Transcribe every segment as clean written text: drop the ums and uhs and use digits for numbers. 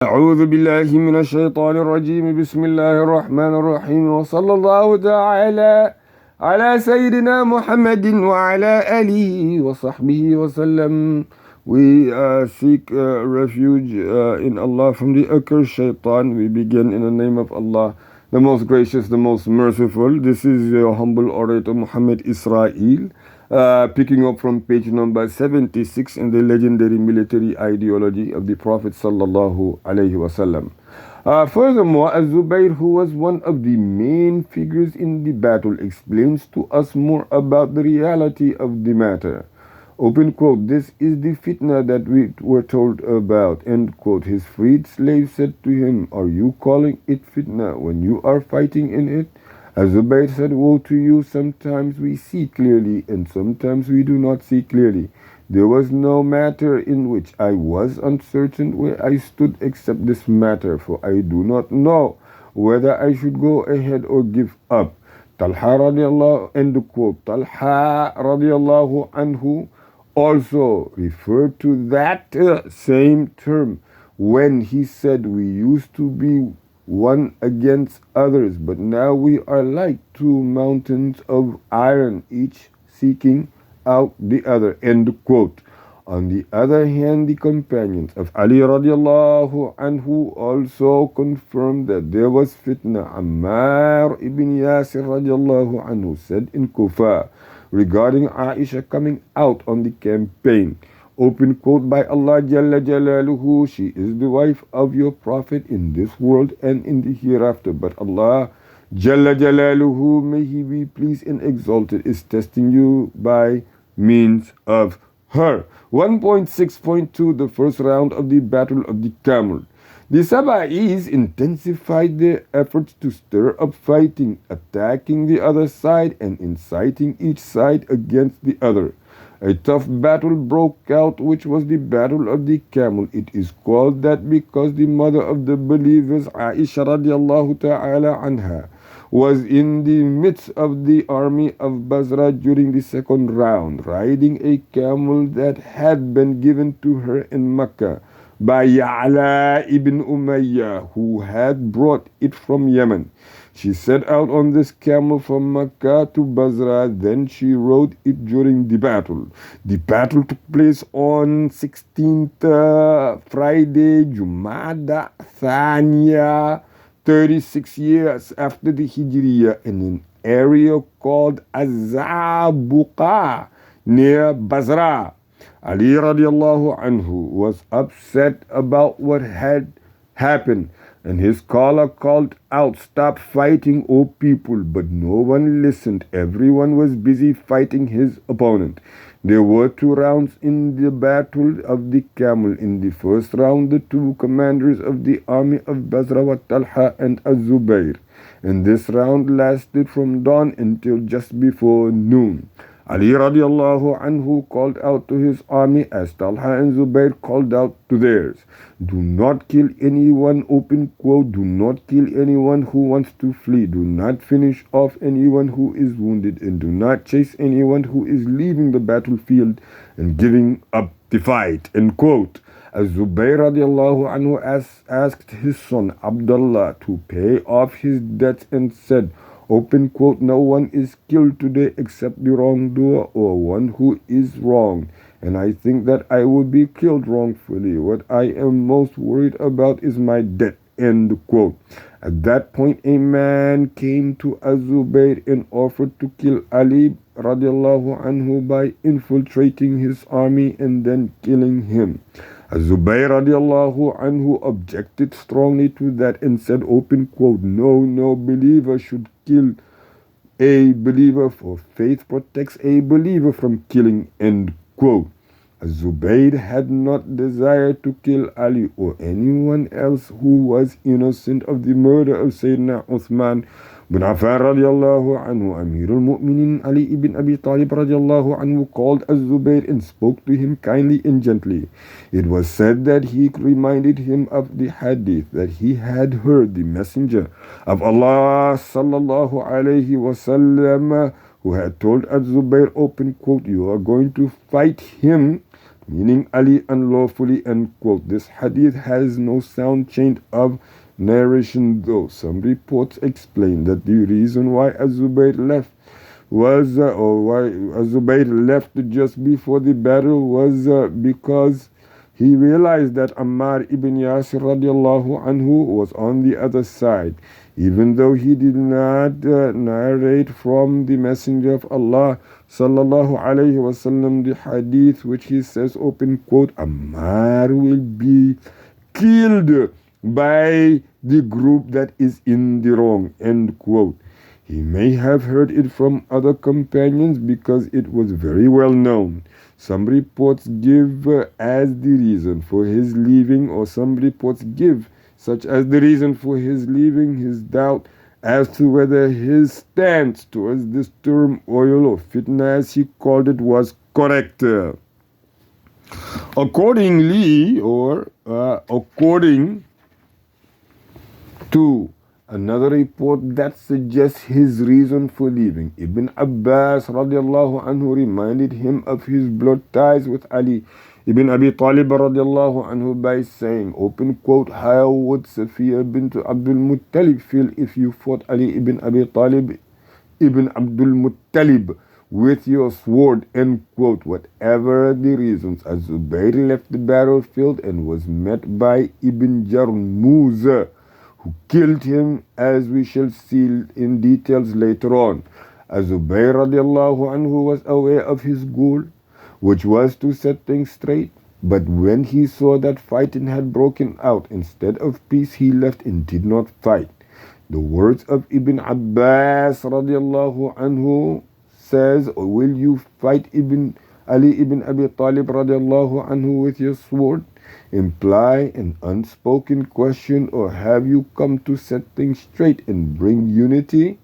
أعوذ بالله من الشيطان الرجيم بسم الله الرحمن الرحيم وصلى الله تعالى على سيدنا محمد وعلى آله وصحبه وسلم. We seek refuge in Allah from the accursed shaitan. We begin in the name of Allah, the most gracious, the most merciful. This is your humble orator Muhammad Israel, picking up from page number 76 in the legendary military ideology of the Prophet sallallahu alaihi wasallam. Furthermore, Az-Zubayr, who was one of the main figures in the battle, explains to us more about the reality of the matter. Open quote, "This is the fitna that we were told about," end quote. His freed slave said to him, "Are you calling it fitna when you are fighting in it?" Az-Zubayr said, "Woe to you, sometimes we see clearly and sometimes we do not see clearly. There was no matter in which I was uncertain where I stood except this matter, for I do not know whether I should go ahead or give up." Talha radiallahu, end quote. Talha radiallahu anhu also referred to that same term when he said, "We used to be one against others, but now we are like two mountains of iron, each seeking out the other," end quote. On the other hand, the companions of Ali radiallahu anhu also confirmed that there was fitna. Ammar ibn Yasir radiallahu anhu said in Kufa regarding Aisha coming out on the campaign, open quote, "By Allah Jalla Jalaluhu, she is the wife of your Prophet in this world and in the hereafter. But Allah Jalla Jalaluhu, may He be pleased and exalted, is testing you by means of her." 1.6.2, the first round of the Battle of the Camel. The Saba'is intensified their efforts to stir up fighting, attacking the other side and inciting each side against the other. A tough battle broke out, which was the Battle of the Camel. It is called that because the mother of the believers, Aisha radiallahu ta'ala anha, was in the midst of the army of Basra during the second round, riding a camel that had been given to her in Mecca by Ya'la ibn Umayyah, who had brought it from Yemen. She set out on this camel from Mecca to Basra, then she rode it during the battle. The battle took place on 16th Friday, Jumada Thaniya, 36 years after the Hijriya, in an area called Az-Zabuqa near Basra. Ali radiallahu anhu was upset about what had happened, and his caller called out, "Stop fighting, O people!" But no one listened. Everyone was busy fighting his opponent. There were two rounds in the Battle of the Camel. In the first round, the two commanders of the army of Basra were Talha and Az-Zubayr, and this round lasted from dawn until just before noon. Ali radiallahu anhu called out to his army as Talha and Zubayr called out to theirs. "Do not kill anyone," open quote, "do not kill anyone who wants to flee. Do not finish off anyone who is wounded, and do not chase anyone who is leaving the battlefield and giving up the fight," end quote. As Zubayr radiallahu anhu asked his son Abdullah to pay off his debts and said, open quote, "No one is killed today except the wrongdoer or one who is wronged, and I think that I will be killed wrongfully. What I am most worried about is my debt," end quote. At that point, a man came to Az-Zubayr and offered to kill Ali radiallahu anhu by infiltrating his army and then killing him. Az-Zubayr radiallahu anhu objected strongly to that and said, open quote, no believer should kill a believer, for faith protects a believer from killing," end quote. Az-Zubayr had not desired to kill Ali or anyone else who was innocent of the murder of Sayyidina Uthman bin Affan radiallahu anhu. Amir al-Mu'minin Ali ibn Abi Talib radiallahu anhu called Az-Zubayr and spoke to him kindly and gently. It was said that he reminded him of the hadith that he had heard the Messenger of Allah sallallahu alayhi wasallam, who had told Az-Zubayr, open quote, "You are going to fight him meaning Ali unlawfully, end quote. This hadith has no sound chain of narration, though. Some reports explain that the reason why Az-Zubayr left just before the battle was because he realized that Ammar ibn Yasir radiallahu anhu was on the other side. Even though he did not narrate from the Messenger of Allah sallallahu alayhi wasallam the hadith which he says, open quote, Ammar will be killed by the group that is in the wrong, end quote. He may have heard it from other companions because it was very well known. Some reports give as the reason for his leaving, or some reports give such as the reason for his leaving, his doubt as to whether his stance towards this turmoil or fitna, as he called it, was correct. According to another report that suggests his reason for leaving, Ibn Abbas radiallahu anhu reminded him of his blood ties with Ali ibn Abi Talib radiallahu anhu by saying, open quote, how would Safiya bint Abdul Muttalib feel if you fought Ali ibn Abi Talib ibn Abdul Muttalib with your sword, end quote. Whatever the reasons, Az-Zubayr left the battlefield and was met by Ibn Jarmuz, who killed him, as we shall see in details later on. Az-Zubayr radiallahu anhu was aware of his goal, which was to set things straight, but when he saw that fighting had broken out, instead of peace he left and did not fight. The words of Ibn Abbas radiallahu anhu says, will you fight Ali ibn Abi Talib radiallahu anhu with your sword, imply an unspoken question, or have you come to set things straight and bring unity?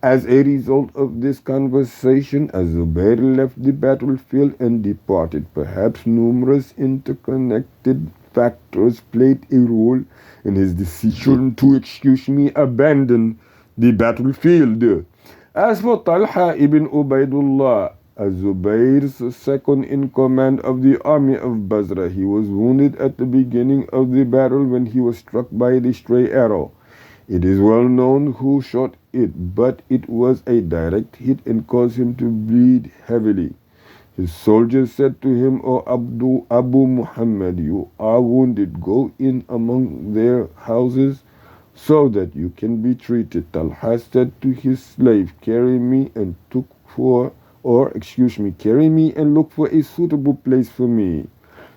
As a result of this conversation, Az-Zubayr left the battlefield and departed. Perhaps numerous interconnected factors played a role in his decision to, abandon the battlefield. As for Talha ibn Ubaidullah, Az-Zubayr's second in command of the army of Basra, he was wounded at the beginning of the battle when he was struck by the stray arrow. It is well known who shot it, but it was a direct hit and caused him to bleed heavily. His soldiers said to him, O Abu Muhammad, you are wounded. Go in among their houses so that you can be treated. Talha said to his slave, carry me and look for a suitable place for me.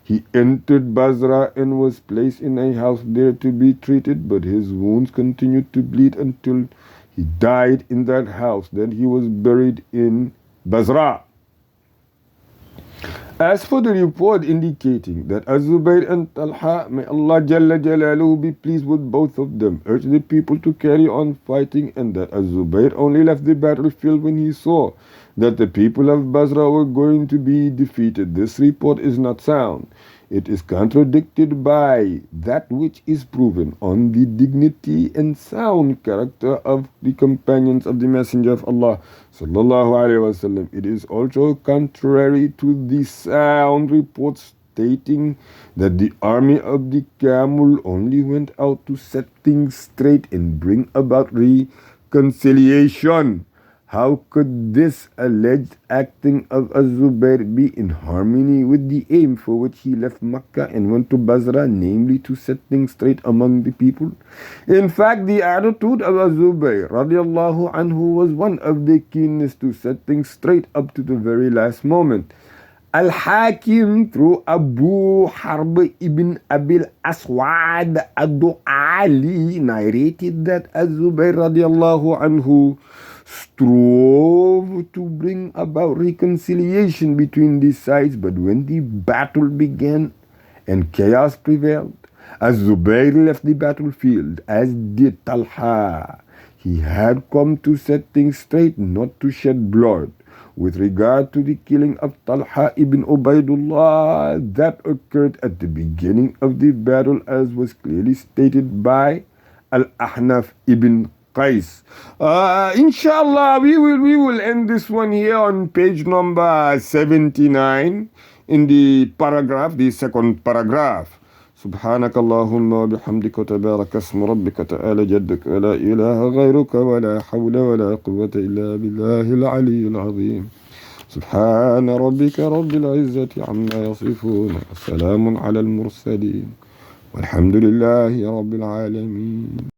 He entered Basra and was placed in a house there to be treated, but his wounds continued to bleed until he died in that house. Then he was buried in Basra. As for the report indicating that Az-Zubayr and Talha, may Allah Jalla Jalaluhu be pleased with both of them, urged the people to carry on fighting, and that Az-Zubayr only left the battlefield when he saw that the people of Basra were going to be defeated, this report is not sound. It is contradicted by that which is proven on the dignity and sound character of the companions of the Messenger of Allah sallallahu alaihi wasallam. It is also contrary to the sound reports stating that the army of the Camel only went out to set things straight and bring about reconciliation. How could this alleged acting of Az-Zubayr be in harmony with the aim for which he left Mecca and went to Basra, namely to set things straight among the people? In fact, the attitude of Az-Zubayr radiallahu anhu was one of the keenness to set things straight up to the very last moment. Al-Hakim, through Abu Harb ibn Abil Aswad ad-Du'ali, narrated that Az-Zubayr radiallahu anhu strove to bring about reconciliation between these sides, but when the battle began and chaos prevailed, Az-Zubayr left the battlefield, as did Talha. He had come to set things straight, not to shed blood. With regard to the killing of Talha ibn Ubaidullah, that occurred at the beginning of the battle, as was clearly stated by Al-Ahnaf ibn Qais. Inshallah, we will end this one here on page number 79. in the paragraph, the second paragraph. سبحانك اللهم وبحمدك وتبارك اسم ربك تعالى جدك ولا إله غيرك ولا حول ولا قوة إلا بالله العلي العظيم. سبحان ربك رب العزة عما يصفون وسلام على المرسلين والحمد لله رب العالمين.